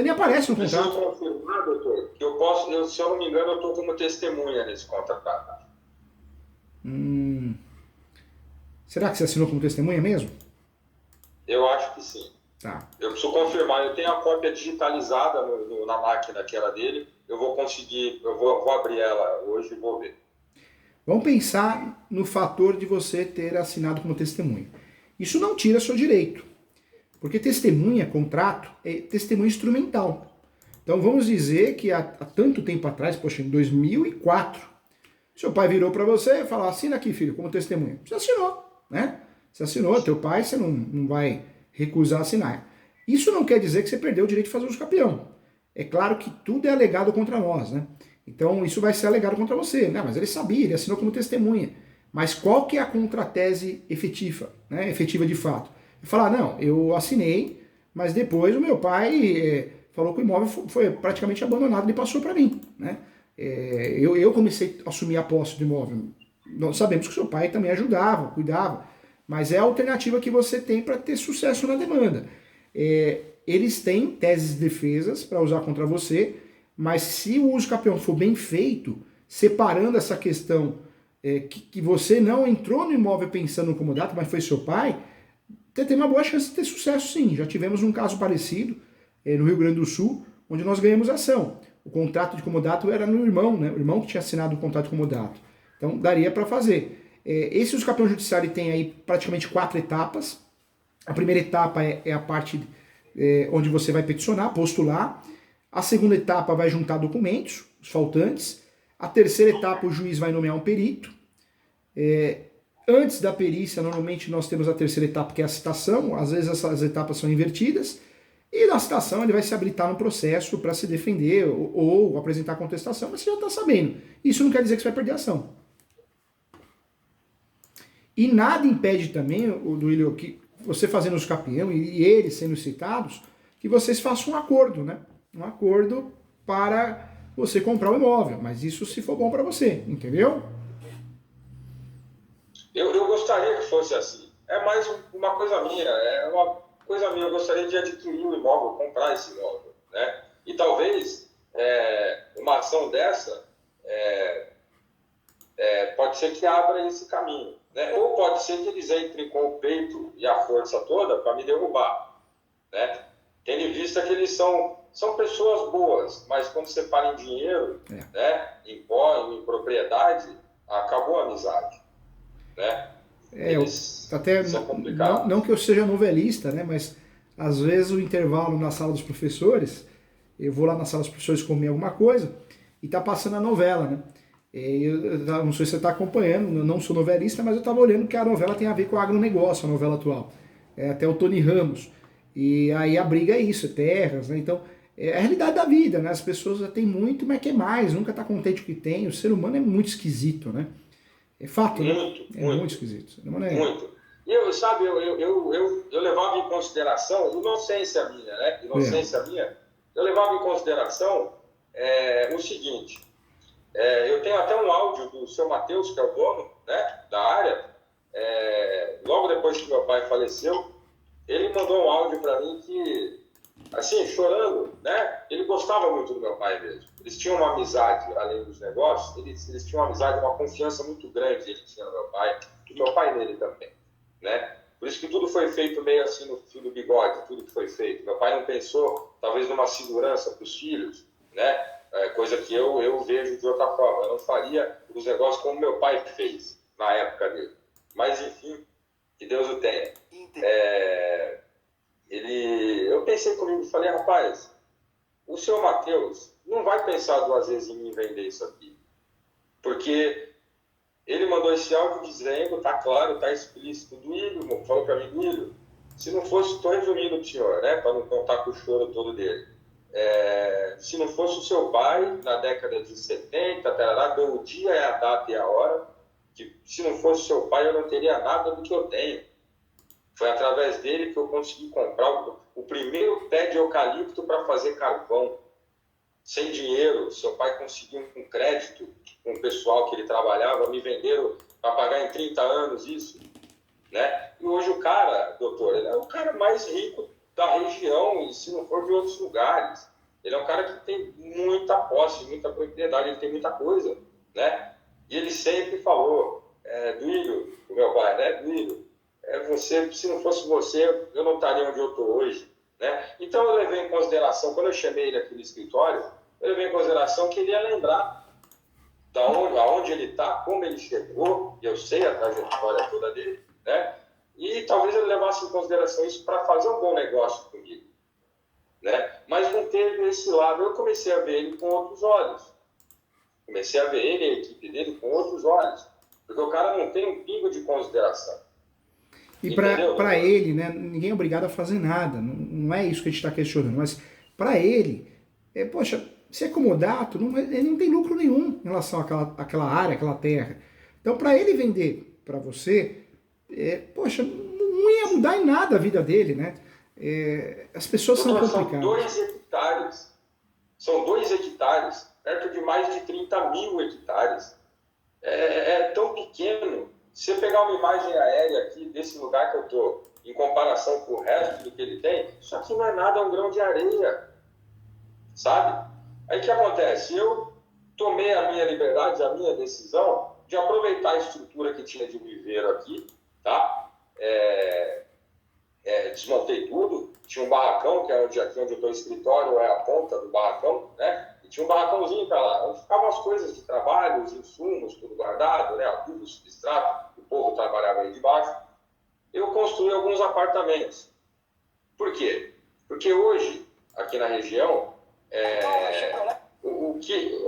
nem aparece no contrato. Preciso confirmar, doutor, que eu posso, se eu não me engano, eu estou como testemunha nesse contrato. Será que você assinou como testemunha mesmo? Eu acho que sim. Tá. Eu preciso confirmar, eu tenho a cópia digitalizada na máquina que era dele, eu vou conseguir, eu vou abrir ela hoje e vou ver. Vamos pensar no fator de você ter assinado como testemunha. Isso não tira seu direito, porque testemunha, contrato, é testemunha instrumental. Então vamos dizer que há tanto tempo atrás, poxa, em 2004, seu pai virou para você e falou, assina aqui, filho, como testemunha. Você assinou, né? Você assinou, teu pai, você não vai recusar assinar. Isso não quer dizer que você perdeu o direito de fazer uso campeão. É claro que tudo é alegado contra nós, né? Então isso vai ser alegado contra você, né? Mas ele sabia, ele assinou como testemunha. Mas qual que é a contratese efetiva, né? Efetiva de fato? Falar, não, eu assinei, mas depois o meu pai falou que o imóvel foi praticamente abandonado, ele passou para mim, né? Eu comecei a assumir a posse do imóvel. Nós sabemos que o seu pai também ajudava, cuidava, mas é a alternativa que você tem para ter sucesso na demanda. Eles têm teses de defesas para usar contra você, mas se o uso campeão for bem feito, separando essa questão que você não entrou no imóvel pensando no comodato, mas foi seu pai, você tem uma boa chance de ter sucesso sim. Já tivemos um caso parecido, no Rio Grande do Sul, onde nós ganhamos ação. O contrato de comodato era no irmão, né? O irmão que tinha assinado o contrato de comodato. Então daria para fazer. Esse uso campeão judiciário tem aí praticamente 4 etapas. A primeira etapa é a parte onde você vai peticionar, postular. A segunda etapa vai juntar documentos, os faltantes. A terceira etapa o juiz vai nomear um perito. Antes da perícia, normalmente nós temos a terceira etapa, que é a citação. Às vezes essas etapas são invertidas. E na citação ele vai se habilitar no processo para se defender ou apresentar contestação, mas você já está sabendo. Isso não quer dizer que você vai perder a ação. E nada impede também, Duílio, que você fazendo os campeão e eles sendo citados, que vocês façam um acordo, né? Um acordo para você comprar o imóvel, mas isso se for bom para você, entendeu? Eu gostaria que fosse assim. É mais uma coisa minha, eu gostaria de adquirir um imóvel, comprar esse imóvel, né? E talvez uma ação dessa pode ser que abra esse caminho, né? Ou pode ser que eles entrem com o peito e a força toda para me derrubar, né? Tendo em vista que eles são pessoas boas, mas quando você fala em dinheiro, né, em propriedade, acabou a amizade, né? Até são complicados. Não que eu seja novelista, né, mas às vezes o intervalo na sala dos professores, eu vou lá na sala dos professores comer alguma coisa e tá passando a novela, né? Eu não sei se você está acompanhando, eu não sou novelista, mas eu estava olhando que a novela tem a ver com o agronegócio, a novela atual. Até o Tony Ramos. E aí a briga é isso, terras, né? Então, é a realidade da vida, né? As pessoas têm muito, mas quer mais, nunca está contente com o que tem. O ser humano é muito esquisito, né? É fato, né? Muito esquisito. Muito. E eu levava em consideração, inocência minha, né? Eu levava em consideração o seguinte, eu tenho até um áudio do seu Matheus, que é o dono, né, da área, logo depois que meu pai faleceu, ele mandou um áudio para mim que, assim, chorando, né, ele gostava muito do meu pai mesmo. Eles tinham uma amizade, além dos negócios, eles tinham uma amizade, uma confiança muito grande, ele tinha no meu pai, e meu pai nele também, né. Por isso que tudo foi feito meio assim no fio do bigode, tudo que foi feito. Meu pai não pensou, talvez, numa segurança para os filhos, né, coisa que eu vejo de outra forma. Eu não faria os negócios como meu pai fez na época dele. Mas, enfim, que Deus o tenha. Eu pensei comigo e falei, rapaz, o seu Matheus não vai pensar 2 vezes em mim vender isso aqui. Porque ele mandou esse áudio dizendo, tá claro, tá explícito, Duílio, falou para mim, Duílio, se não fosse, estou resumindo o senhor, né, para não contar com o choro todo dele. Se não fosse o seu pai, na década de 70, deu o dia, a data e a hora, que se não fosse o seu pai, eu não teria nada do que eu tenho. Foi através dele que eu consegui comprar o primeiro pé de eucalipto para fazer carvão. Sem dinheiro, seu pai conseguiu um crédito com o pessoal que ele trabalhava, me venderam para pagar em 30 anos isso, né? E hoje o cara, doutor, ele é o cara mais rico da região, e se não for de outros lugares. Ele é um cara que tem muita posse, muita propriedade, ele tem muita coisa, né? E ele sempre falou, Duílio, o meu pai, né? Duílio, você, se não fosse você, eu não estaria onde eu estou hoje, né? Então eu levei em consideração, quando eu chamei ele aqui no escritório, eu levei em consideração que ele ia lembrar aonde ele está, como ele chegou, e eu sei a trajetória toda dele, né? E talvez ele levasse em consideração isso para fazer um bom negócio comigo, né? Mas não teve esse lado. Eu comecei a ver ele com outros olhos. Comecei a ver ele e a equipe dele com outros olhos. Porque o cara não tem um pingo de consideração. E para ele, né, ninguém é obrigado a fazer nada. Não é isso que a gente está questionando. Mas para ele, poxa, se é comodato, ele não tem lucro nenhum em relação àquela área, àquela terra. Então, para ele vender para você, poxa, não ia mudar em nada a vida dele, né? As pessoas são complicadas. São 2 hectares. São 2 hectares, perto de mais de 30 mil hectares. É tão pequeno. Se você pegar uma imagem aérea aqui desse lugar que eu estou, em comparação com o resto do que ele tem, isso aqui não é nada, é um grão de areia. Sabe? Aí o que acontece? Eu tomei a minha liberdade, a minha decisão de aproveitar a estrutura que tinha de viveiro aqui, tá? desmontei tudo, tinha um barracão, que é aqui onde eu estou, escritório, é a ponta do barracão, né? E tinha um barracãozinho para lá, onde ficavam as coisas de trabalho, os insumos, tudo guardado, né? Adubo, substrato, o povo trabalhava aí debaixo. Eu construí alguns apartamentos. Por quê? Porque hoje, aqui na região,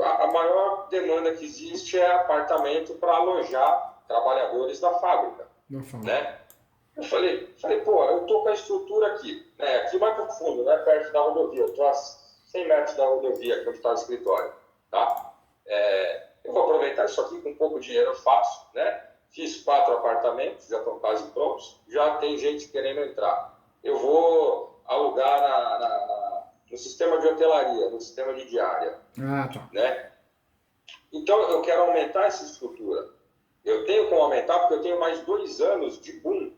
a maior demanda que existe é apartamento para alojar trabalhadores da fábrica, né? Eu falei, pô, eu tô com a estrutura aqui, né? Aqui mais pro fundo, né? Perto da rodovia, eu tô a 100 metros da rodovia, que é onde está o escritório, tá? Eu vou aproveitar isso aqui com pouco dinheiro, eu faço, né? Fiz 4 apartamentos, já estão quase prontos, já tem gente querendo entrar. Eu vou alugar no sistema de hotelaria, no sistema de diária, né? Então, eu quero aumentar essa estrutura. Eu tenho como aumentar porque eu tenho mais 2 anos de boom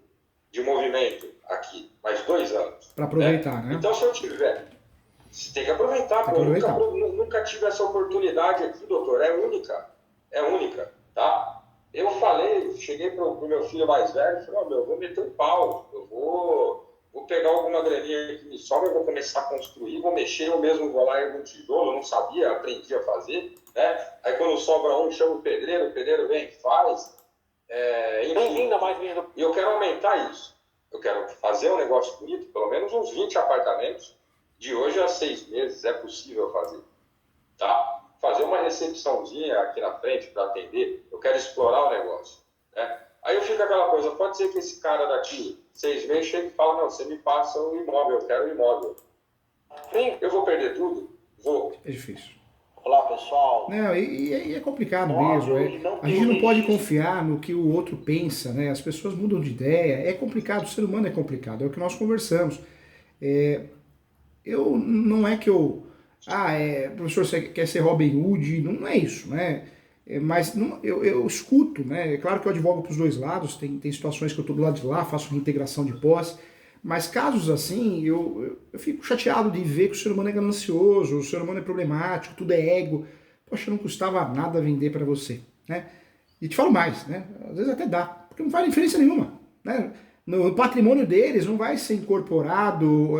de movimento aqui, mais 2 anos. Para aproveitar, né? Então, se eu tiver... Você tem que aproveitar, pô. Eu nunca tive essa oportunidade aqui, doutor. É única, tá? Eu cheguei pro meu filho mais velho e falei, eu vou meter o pau, eu vou pegar alguma graninha que me sobra, eu vou começar a construir, vou mexer, eu mesmo vou lá e ergo um tijolo, eu não sabia, aprendi a fazer, né? Aí quando sobra um, chama o pedreiro vem e faz. Enfim, e eu quero aumentar isso. Eu quero fazer um negócio bonito, pelo menos uns 20 apartamentos, de hoje a 6 meses, é possível fazer, tá? Fazer uma recepçãozinha aqui na frente para atender, eu quero explorar o negócio, né? Aí eu fico aquela coisa, pode ser que esse cara daqui 6 meses chegue e fala, não, você me passa um imóvel, eu quero um imóvel. Eu vou perder tudo? Vou. É difícil. Olá, pessoal. Não, e é complicado mesmo. A gente não pode confiar no que o outro pensa, né? As pessoas mudam de ideia. É complicado, o ser humano é complicado. É o que nós conversamos. Não é que eu... professor, você quer ser Robin Hood? Não é isso, né? Mas eu escuto, né? É claro que eu advogo para os dois lados. Tem situações que eu estou do lado de lá, faço reintegração de posse. Mas casos assim, eu fico chateado de ver que o ser humano é ganancioso, o ser humano é problemático, tudo é ego. Poxa, não custava nada vender para você, né? E te falo mais, né? Às vezes até dá, porque não faz diferença nenhuma, né? No patrimônio deles não vai ser incorporado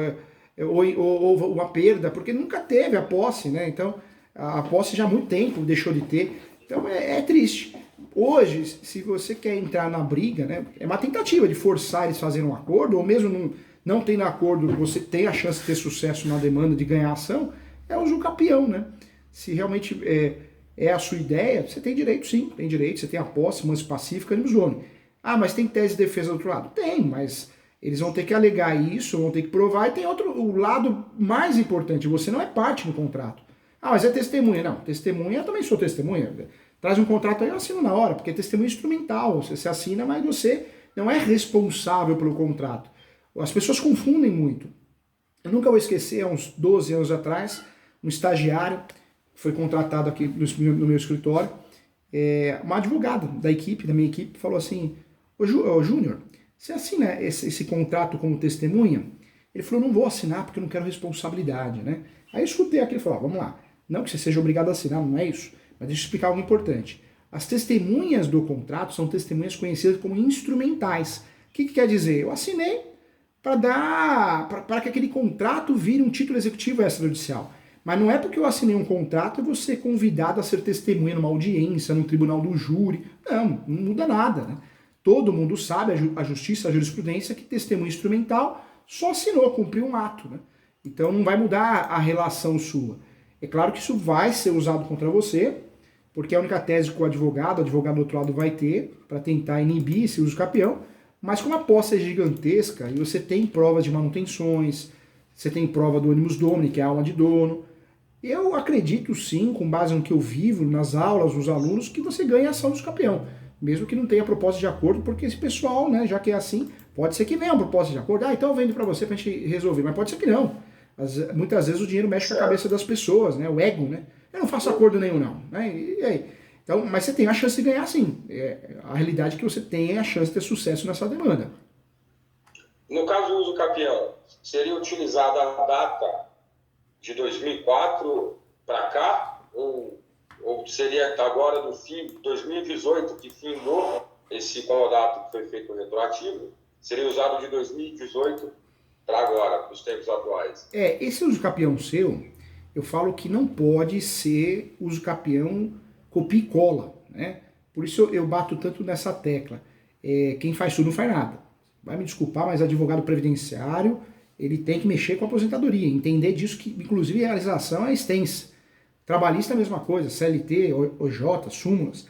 ou uma perda, porque nunca teve a posse, né? Então, a posse já há muito tempo deixou de ter. Então, é triste. Hoje, se você quer entrar na briga, né, é uma tentativa de forçar eles a fazerem um acordo, ou mesmo não tendo acordo, você tem a chance de ter sucesso na demanda de ganhar ação, é o jucapião, né? Se realmente é a sua ideia, você tem direito sim, tem direito, você tem a posse, manso pacífica, animus domini. Mas tem tese de defesa do outro lado? Tem, mas eles vão ter que alegar isso, vão ter que provar, e tem o lado mais importante, você não é parte no contrato. Mas é testemunha. Não, testemunha, eu também sou testemunha. Traz um contrato aí, eu assino na hora, porque é testemunha instrumental. Você assina, mas você não é responsável pelo contrato. As pessoas confundem muito. Eu nunca vou esquecer, há uns 12 anos atrás, um estagiário foi contratado aqui no meu escritório, uma advogada da minha equipe, falou assim, ô Júnior, você assina esse contrato como testemunha? Ele falou, não vou assinar porque eu não quero responsabilidade, né? Aí eu escutei aquilo e falei, vamos lá, não que você seja obrigado a assinar, não é isso. Mas deixa eu explicar algo importante. As testemunhas do contrato são testemunhas conhecidas como instrumentais. O que quer dizer? Eu assinei para que aquele contrato vire um título executivo extrajudicial. Mas não é porque eu assinei um contrato e vou ser convidado a ser testemunha numa audiência, num tribunal do júri. Não muda nada, né? Todo mundo sabe, a justiça, a jurisprudência, que testemunha instrumental só assinou, cumpriu um ato, né? Então não vai mudar a relação sua. É claro que isso vai ser usado contra você, porque é a única tese que o advogado do outro lado vai ter para tentar inibir esse uso capião, mas como a posse é gigantesca e você tem provas de manutenções, você tem prova do animus domini, que é a alma de dono, eu acredito sim, com base no que eu vivo, nas aulas, dos alunos, que você ganha a ação do capião, mesmo que não tenha proposta de acordo, porque esse pessoal, né, já que é assim, pode ser que venha uma proposta de acordo, então eu vendo para você pra gente resolver, mas pode ser que não. Muitas vezes o dinheiro mexe com a cabeça das pessoas, né, o ego, né, eu não faço acordo nenhum não, né, e aí? Então, mas você tem a chance de ganhar sim, a realidade é que você tem a chance de ter sucesso nessa demanda. No caso do uso capião, seria utilizada a data de 2004 para cá, ou seria agora no fim de 2018 que findou esse comodato que foi feito retroativo, seria usado de 2018 para agora, para os tempos atuais. Esse uso capião seu, eu falo que não pode ser uso capião copia e cola, né? Por isso eu bato tanto nessa tecla. Quem faz tudo não faz nada. Vai me desculpar, mas advogado previdenciário, ele tem que mexer com a aposentadoria, entender disso que, inclusive, a legislação é extensa. Trabalhista é a mesma coisa, CLT, OJ, súmulas,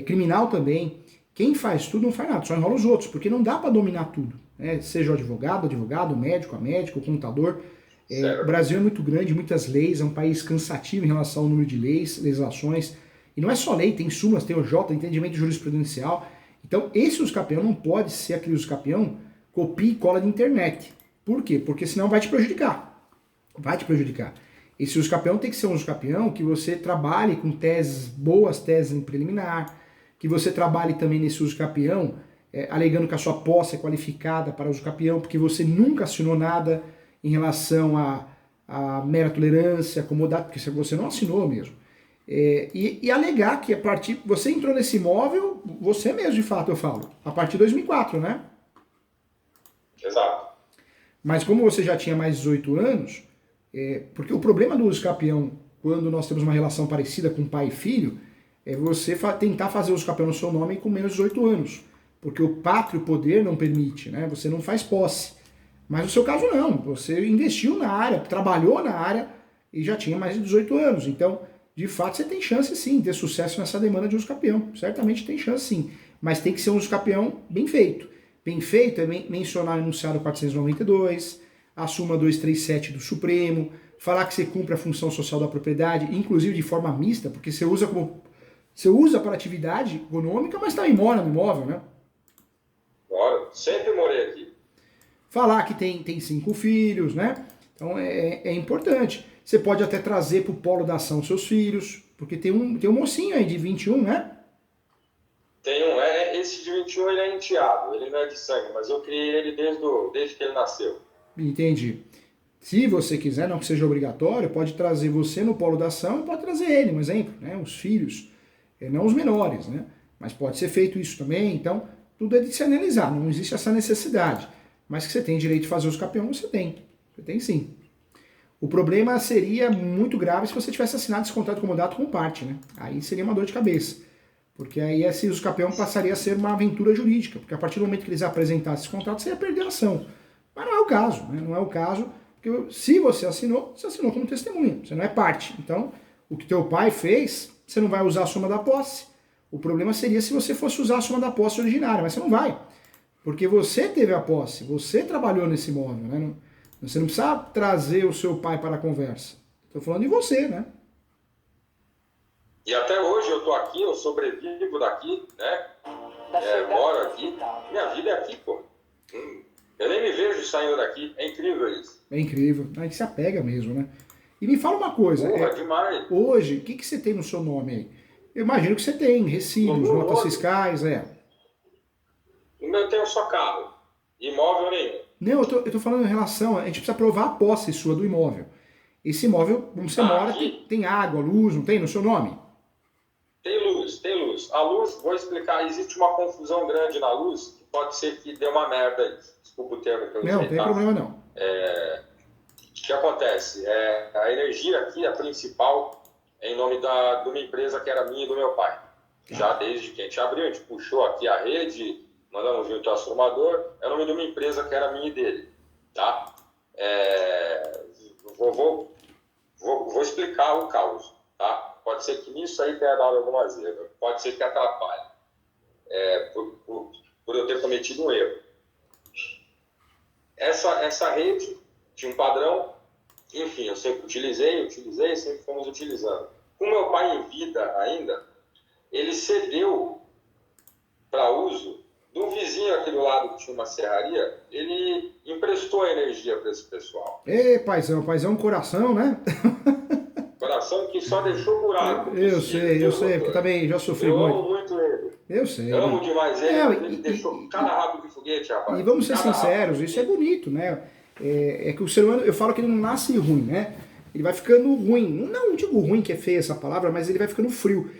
criminal também. Quem faz tudo não faz nada, só enrola os outros, porque não dá para dominar tudo, né? Seja o advogado, médico, a médico, o contador. O Brasil é muito grande, muitas leis, é um país cansativo em relação ao número de leis, legislações. E não é só lei, tem súmulas, tem OJ, entendimento jurisprudencial. Então, esse uso capião não pode ser aquele uso capião copia e cola de internet. Por quê? Porque senão vai te prejudicar. Vai te prejudicar. Esse uso capião tem que ser um uso capião que você trabalhe com teses, boas teses em preliminar, que você trabalhe também nesse uso capião, alegando que a sua posse é qualificada para uso capião, porque você nunca assinou nada em relação a mera tolerância, comodato, porque você não assinou mesmo. E alegar que a partir. Você entrou nesse imóvel, você mesmo, de fato, eu falo, a partir de 2004, né? Exato. Mas como você já tinha mais de 18 anos, porque o problema do uso capião, quando nós temos uma relação parecida com pai e filho, é você tentar fazer uso capião no seu nome com menos de 18 anos. Porque o pátrio poder não permite, né? Você não faz posse. Mas no seu caso não, você investiu na área, trabalhou na área e já tinha mais de 18 anos. Então, de fato, você tem chance sim de ter sucesso nessa demanda de uso capião. Certamente tem chance sim. Mas tem que ser um uso capião bem feito. Bem feito é mencionar o enunciado 492, a súmula 237 do Supremo, falar que você cumpre a função social da propriedade, inclusive de forma mista, porque você usa para atividade econômica, mas também mora no imóvel, né? Moro, sempre morei aqui. Falar que tem 5 filhos, né? Então é importante. Você pode até trazer para o polo da ação seus filhos, porque tem um mocinho aí de 21, né? Tem esse de 21 ele é enteado, ele não é de sangue, mas eu criei ele desde que ele nasceu. Entendi. Se você quiser, não que seja obrigatório, pode trazer você no polo da ação e pode trazer ele, um exemplo, né? Os filhos, não os menores, né? Mas pode ser feito isso também, então tudo é de se analisar, não existe essa necessidade. Mas que você tem direito de fazer os capião, você tem. Você tem sim. O problema seria muito grave se você tivesse assinado esse contrato comodato com parte, né? Aí seria uma dor de cabeça. Porque aí esse uso capião passaria a ser uma aventura jurídica, porque a partir do momento que eles apresentassem esse contrato, você ia perder a ação. Mas não é o caso, né? Não é o caso, porque se você assinou como testemunha, você não é parte. Então, o que teu pai fez, você não vai usar a soma da posse. O problema seria se você fosse usar a soma da posse originária, mas você não vai. Porque você teve a posse, você trabalhou nesse imóvel, né? Você não precisa trazer o seu pai para a conversa. Estou falando de você, né? E até hoje eu estou aqui, eu sobrevivo daqui, né? Moro aqui. Minha vida é aqui, pô. Eu nem me vejo saindo daqui. É incrível isso. É incrível. A gente se apega mesmo, né? E me fala uma coisa. Porra, demais. Hoje, o que você tem no seu nome aí? Eu imagino que você tem recibos, notas fiscais, O meu tem só carro. Imóvel nenhum. Não, eu tô falando em relação... A gente precisa provar a posse sua do imóvel. Esse imóvel, como você mora, tem água, luz, não tem no seu nome? Tem luz, tem luz. A luz, vou explicar, existe uma confusão grande na luz, que pode ser que dê uma merda aí. Desculpa o termo que eu usei. Não, tem problema não. O que acontece? A energia aqui, a principal, é em nome de uma empresa que era minha e do meu pai. Já desde que a gente abriu, a gente puxou aqui a rede, mandamos vir o transformador, é o nome de uma empresa que era minha e dele. Tá? Vou explicar o caos. Tá? Pode ser que nisso aí tenha dado alguma zebra, pode ser que atrapalhe, por eu ter cometido um erro. Essa rede tinha um padrão, enfim, eu sempre utilizei, sempre fomos utilizando. Com meu pai em vida ainda, ele cedeu para uso de um vizinho aqui do lado que tinha uma serraria, ele emprestou a energia para esse pessoal. Paizão é um coração, né? Coração que só deixou buraco. Eu sei, porque também já sofri muito. Eu amo muito ele. Eu sei. Eu amo demais ele, ele deixou cada rabo de foguete, rapaz. E vamos ser sinceros, isso é bonito, né? É que o ser humano, eu falo que ele não nasce ruim, né? Ele vai ficando ruim. Não digo ruim, que é feia essa palavra, mas ele vai ficando frio.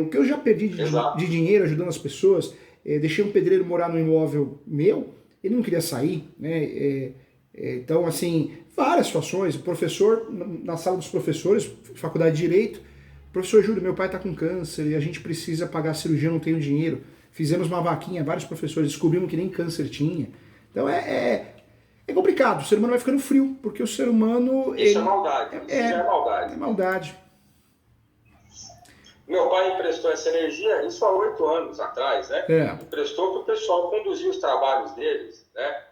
O que eu já perdi de dinheiro ajudando as pessoas, deixei um pedreiro morar no imóvel meu, ele não queria sair, né? Então, assim, várias situações. O professor, na sala dos professores, faculdade de Direito, professor Júlio, meu pai está com câncer e a gente precisa pagar a cirurgia, não tenho dinheiro. Fizemos uma vaquinha, vários professores descobrimos que nem câncer tinha. Então é complicado, o ser humano vai ficando frio, porque o ser humano... Isso é maldade, isso já é maldade. É maldade. Meu pai emprestou essa energia, isso há 8 anos atrás, né? Emprestou para o pessoal conduzir os trabalhos deles, né?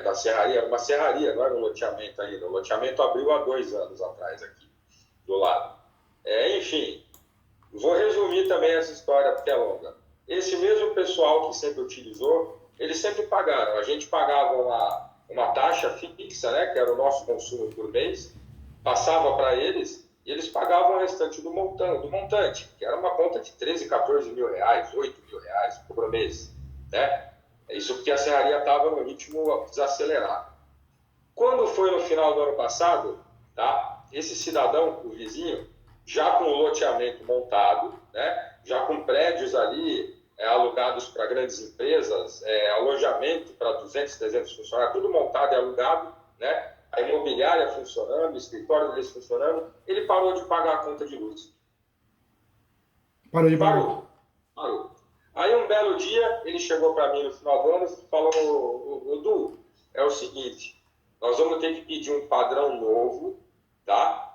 Da serraria, uma serraria, não era um loteamento ainda. O loteamento abriu há 2 anos atrás aqui, do lado. Enfim, vou resumir também essa história porque é longa. Esse mesmo pessoal que sempre utilizou, eles sempre pagaram. A gente pagava uma taxa fixa, né? Que era o nosso consumo por mês, passava para eles e eles pagavam o restante do montante, que era uma conta de 13, 14 mil reais, 8 mil reais por mês, né? Isso porque a serraria estava no ritmo desacelerado. Quando foi no final do ano passado, tá? Esse cidadão, o vizinho, já com o loteamento montado, né? Já com prédios ali alugados para grandes empresas, alojamento para 200, 300 funcionários, tudo montado e alugado, né? A imobiliária funcionando, o escritório deles funcionando, ele parou de pagar a conta de luz. Parou de pagar? Parou. Aí um belo dia, ele chegou para mim no final do ano e falou, Edu, é o seguinte, nós vamos ter que pedir um padrão novo, tá?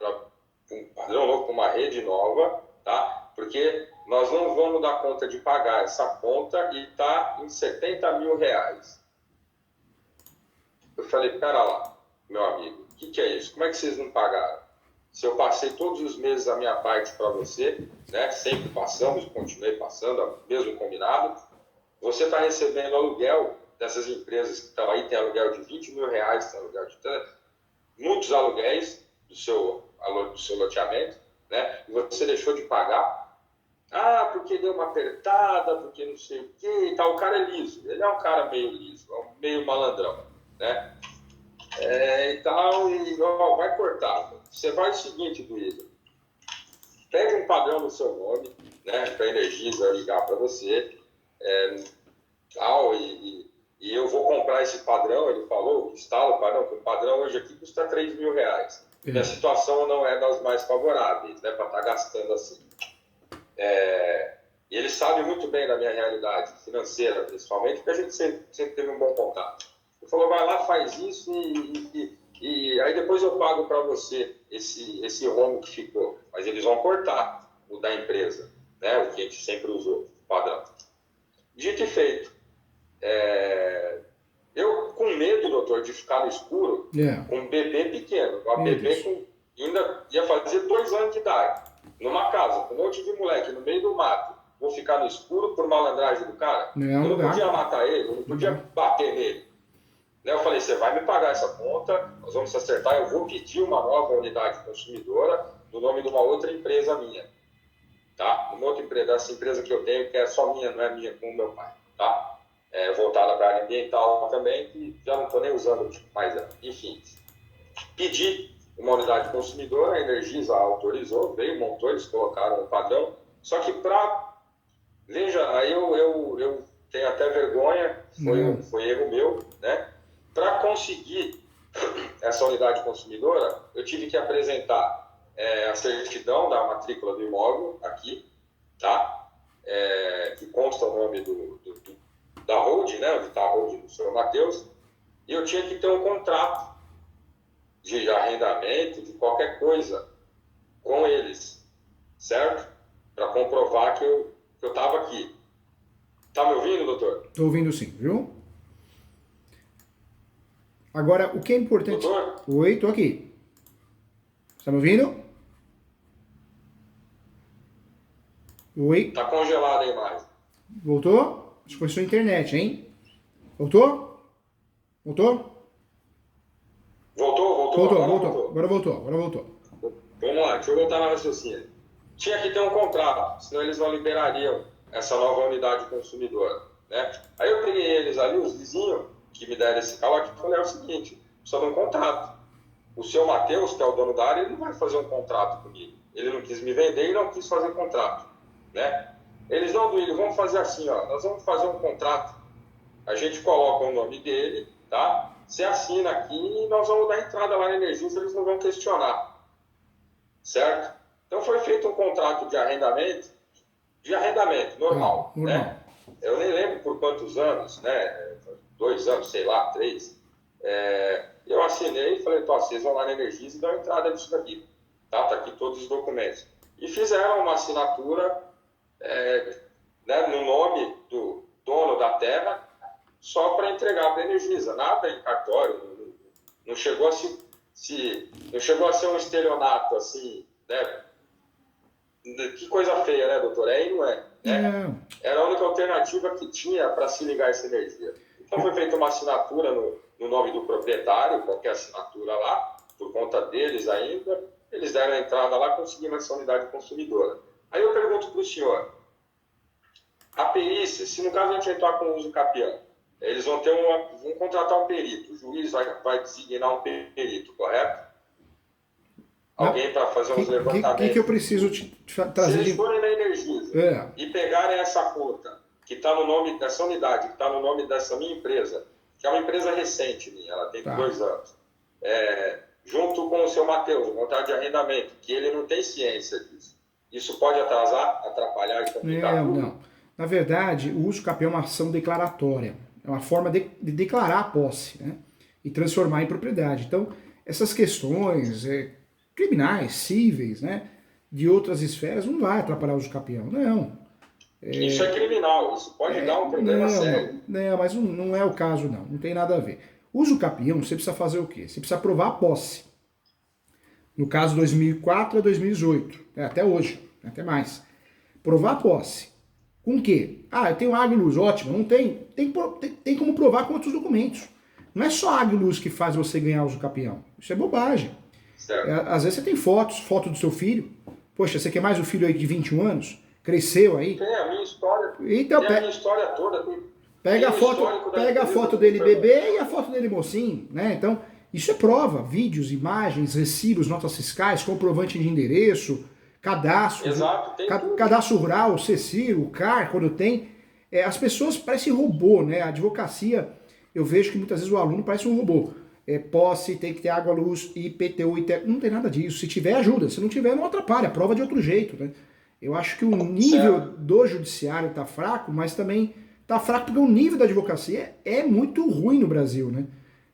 Um padrão novo para uma rede nova, tá? Porque nós não vamos dar conta de pagar essa conta e está em 70 mil reais. Eu falei, pera lá, meu amigo, o que é isso? Como é que vocês não pagaram? Se eu passei todos os meses a minha parte para você, né? Sempre passamos, continuei passando, mesmo combinado. Você está recebendo aluguel dessas empresas que estão aí, tem aluguel de 20 mil reais, tem aluguel de muitos aluguéis do seu loteamento, né? E você deixou de pagar. Ah, porque deu uma apertada, porque não sei o quê e tal. O cara é liso, ele é um cara meio liso, meio malandrão, né? E tal, e ó, vai cortar. Você faz o seguinte, Duílio, pega um padrão no seu nome, né, para a Energisa ligar para você, tal, e eu vou comprar esse padrão, ele falou, instala o padrão, que o padrão hoje aqui custa 3 mil reais. Minha situação não é das mais favoráveis, né, para estar gastando assim. E ele sabe muito bem da minha realidade financeira, principalmente, porque a gente sempre teve um bom contato. Ele falou, vai lá, faz isso e aí depois eu pago para você esse rombo que ficou. Mas eles vão cortar o da empresa, né? O que a gente sempre usou, padrão. Dito e feito. Eu com medo, doutor, de ficar no escuro, com um bebê pequeno. Um bebê ainda ia fazer 2 anos de idade, numa casa, com um monte de moleque no meio do mato. Vou ficar no escuro por malandragem do cara? Eu não podia matar ele, eu não podia bater nele. Eu falei, você vai me pagar essa conta, nós vamos se acertar, eu vou pedir uma nova unidade consumidora no nome de uma outra empresa minha, tá? Uma outra empresa, essa empresa que eu tenho, que é só minha, não é minha com o meu pai, tá? Voltada para a área ambiental também, que já não estou nem usando mais ela. Enfim, pedi uma unidade consumidora, a Energisa autorizou, veio, montou, eles colocaram o padrão, só que veja, aí eu tenho até vergonha, foi erro meu, né? Para conseguir essa unidade consumidora, eu tive que apresentar a certidão da matrícula do imóvel aqui, tá? Que consta o nome da holding, né? Onde está a holding do senhor Matheus. E eu tinha que ter um contrato de arrendamento, de qualquer coisa, com eles, certo? Para comprovar que eu estava aqui. Tá me ouvindo, doutor? Estou ouvindo sim, viu? Agora, o que é importante... Doutor? Oi, estou aqui. Está me ouvindo? Oi? Tá congelado a imagem. Voltou? Acho que foi sua internet, hein? Voltou? Voltou? Voltou. Agora voltou. Vamos lá, deixa eu voltar na raciocínio. Tinha que ter um contrato, senão eles não liberariam essa nova unidade consumidora, né? Aí eu peguei eles ali, os vizinhos, que me deram esse calote, e falei, é o seguinte, precisa de um contrato. O seu Matheus, que é o dono da área, ele não vai fazer um contrato comigo. Ele não quis me vender e não quis fazer contrato, né? Eles, não, Duílio, vamos fazer assim, ó, nós vamos fazer um contrato. A gente coloca o nome dele, tá? você assina aqui e nós vamos dar entrada lá na Energisa, eles não vão questionar, certo? Então foi feito um contrato de arrendamento normal, né? Eu nem lembro por quantos anos, né? 2 anos, sei lá, 3. Eu assinei e falei, vocês vão lá na Energisa e dão entrada nisso daqui. Tá aqui todos os documentos. E fizeram uma assinatura né, no nome do dono da terra, só para entregar para a Energisa. Nada em cartório, não chegou a ser um estelionato assim, né? Que coisa feia, né, doutor? E não é. Era a única alternativa que tinha para se ligar essa energia. Então foi feita uma assinatura no nome do proprietário, qualquer assinatura lá, por conta deles ainda. Eles deram a entrada lá, conseguiram essa unidade consumidora. Aí eu pergunto para o senhor, a perícia, se no caso a gente entrar com o uso capião, eles vão contratar um perito, o juiz vai designar um perito, correto? Alguém para fazer uns levantamentos. O que eu preciso trazer? Se eles forem na Energisa e pegarem essa conta, que está no nome dessa unidade, que está no nome dessa minha empresa, que é uma empresa recente minha, ela tem 2 anos, junto com o seu Matheus, o contrato de arrendamento, que ele não tem ciência disso. Isso pode atrapalhar e complicar tudo? Não. Na verdade, o uso capião é uma ação declaratória. É uma forma de declarar a posse, né? E transformar em propriedade. Então, essas questões criminais, cíveis, né? De outras esferas, não vai atrapalhar o uso capião. Não. Isso é criminal, isso pode dar um problema sério. Não, mas não é o caso, não. Não tem nada a ver. Uso capião, você precisa fazer o quê? Você precisa provar a posse. No caso, 2004 a 2018. Até hoje, até mais. Provar a posse. Com o quê? Eu tenho água e luz, ótimo. Não tem. Tem como provar com outros documentos. Não é só água e luz que faz você ganhar uso capião. Isso é bobagem. Às vezes você tem foto do seu filho. Poxa, você quer mais um filho aí de 21 anos? Cresceu aí? Tem a minha história. Então, a minha história toda. Pega a foto dele bebê e a foto dele mocinho, né? Então, isso é prova. Vídeos, imagens, recibos, notas fiscais, comprovante de endereço, cadastro. Exato, tem tudo. Cadastro rural, o CECIR, o CAR, quando tem. As pessoas parecem robô, né? A advocacia, eu vejo que muitas vezes o aluno parece um robô. Posse, tem que ter água, luz, IPTU, não tem nada disso. Se tiver, ajuda. Se não tiver, não atrapalha. Prova de outro jeito, né? Eu acho que o nível do judiciário está fraco, mas também está fraco porque o nível da advocacia é muito ruim no Brasil, né?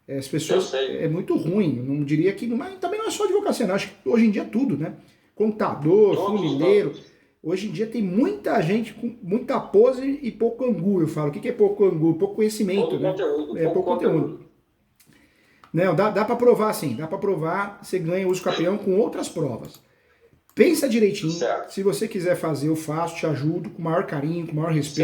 As pessoas... É muito ruim. Eu não diria que... Mas também não é só advocacia, não. Acho que hoje em dia é tudo, né? Contador, funileiro. Hoje em dia tem muita gente com muita pose e pouco angu, eu falo. O que é pouco angu? Pouco conhecimento, né? Pouco conteúdo. Não, dá para provar sim. Dá para provar. Você ganha uso capião com outras provas. Pensa direitinho. Certo. Se você quiser fazer, eu faço, te ajudo com o maior carinho, com o maior respeito.